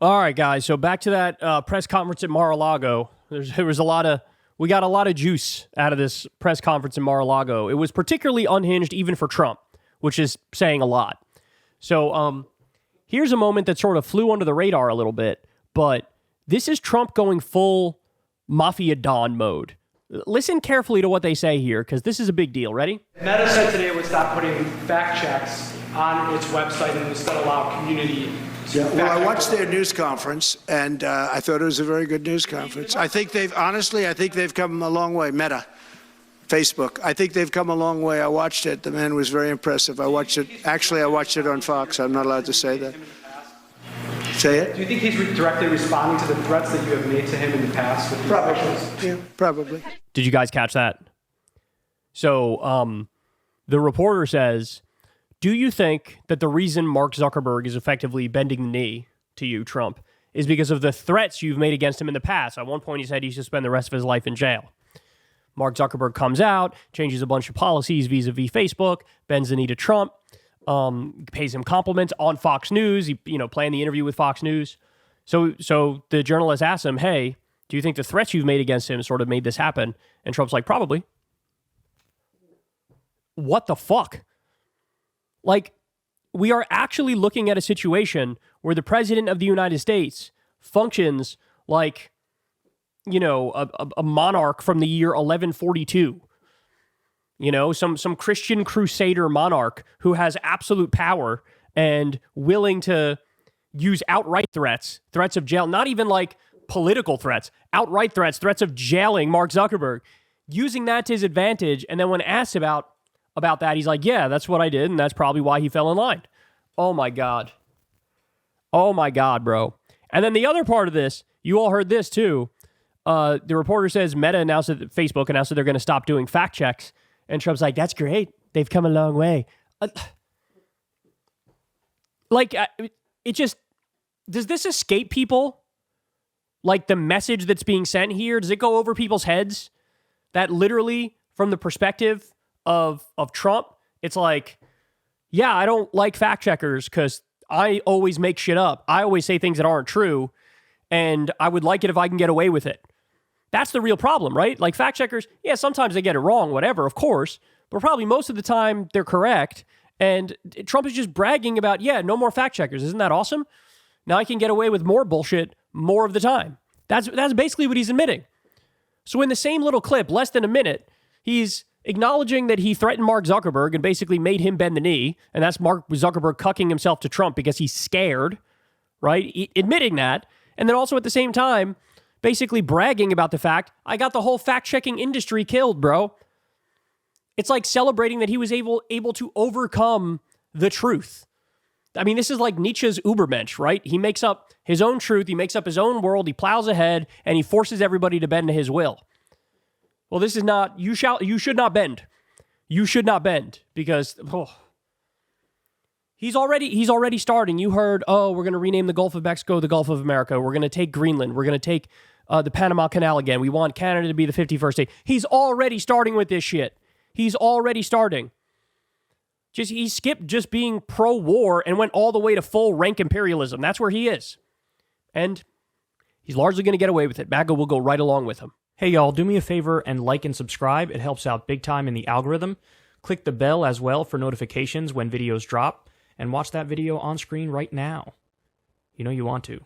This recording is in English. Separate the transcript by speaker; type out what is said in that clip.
Speaker 1: All right, guys. So back to that press conference at Mar-a-Lago. We got a lot of juice out of this press conference in Mar-a-Lago. It was particularly unhinged even for Trump, which is saying a lot. So here's a moment that sort of flew under the radar a little bit, but this is Trump going full Mafia Don mode. Listen carefully to what they say here, because this is a big deal. Ready?
Speaker 2: Meta said today it would stop putting fact checks on its website and instead allow community.
Speaker 3: Well, I watched their news conference, and I thought it was a very good news conference. I think they've come a long way. Meta, Facebook. I think they've come a long way. I watched it. The man was very impressive. I watched it on Fox. I'm not allowed to say that. Say it?
Speaker 2: Do you think he's directly responding to the threats that you have made to him in the past? With
Speaker 3: Probably. Yeah, probably.
Speaker 1: Did you guys catch that? So the reporter says, do you think that the reason Mark Zuckerberg is effectively bending the knee to you, Trump, is because of the threats you've made against him in the past? At one point, he said he should spend the rest of his life in jail. Mark Zuckerberg comes out, changes a bunch of policies vis-a-vis Facebook, bends the knee to Trump, pays him compliments on Fox News, playing the interview with Fox News. So the journalist asks him, hey, do you think the threats you've made against him sort of made this happen? And Trump's like, probably. What the fuck? Like, we are actually looking at a situation where the president of the United States functions like, a monarch from the year 1142. Some Christian crusader monarch who has absolute power and willing to use outright threats of jail, not even like political threats, outright threats of jailing Mark Zuckerberg, using that to his advantage. And then when asked about that, he's like, yeah, that's what I did, and that's probably why he fell in line. Oh my God, bro. And then the other part of this, you all heard this too. The reporter says Facebook announced that they're going to stop doing fact checks. And Trump's like, that's great. They've come a long way. Does this escape people? Like the message that's being sent here, does it go over people's heads? That literally, from the perspective of Trump, it's like, yeah, I don't like fact checkers because I always make shit up. I always say things that aren't true, and I would like it if I can get away with it. That's the real problem, right? Like fact checkers, yeah, sometimes they get it wrong, whatever, of course, but probably most of the time they're correct. And Trump is just bragging about, yeah, no more fact checkers. Isn't that awesome? Now I can get away with more bullshit more of the time. That's basically what he's admitting. So in the same little clip, less than a minute, he's acknowledging that he threatened Mark Zuckerberg and basically made him bend the knee. And that's Mark Zuckerberg cucking himself to Trump because he's scared, right? Admitting that. And then also at the same time, basically bragging about the fact, I got the whole fact-checking industry killed, bro. It's like celebrating that he was able to overcome the truth. I mean, this is like Nietzsche's Übermensch, right? He makes up his own truth, he makes up his own world, he plows ahead, and he forces everybody to bend to his will. Well, this is not, you should not bend. You should not bend, because he's already starting. You heard, we're going to rename the Gulf of Mexico the Gulf of America. We're going to take Greenland. We're going to take the Panama Canal again. We want Canada to be the 51st state. He's already starting with this shit. He's already starting. He skipped just being pro-war and went all the way to full rank imperialism. That's where he is. And he's largely going to get away with it. MAGA will go right along with him. Hey, y'all, do me a favor and like and subscribe. It helps out big time in the algorithm. Click the bell as well for notifications when videos drop. And watch that video on screen right now. You know you want to.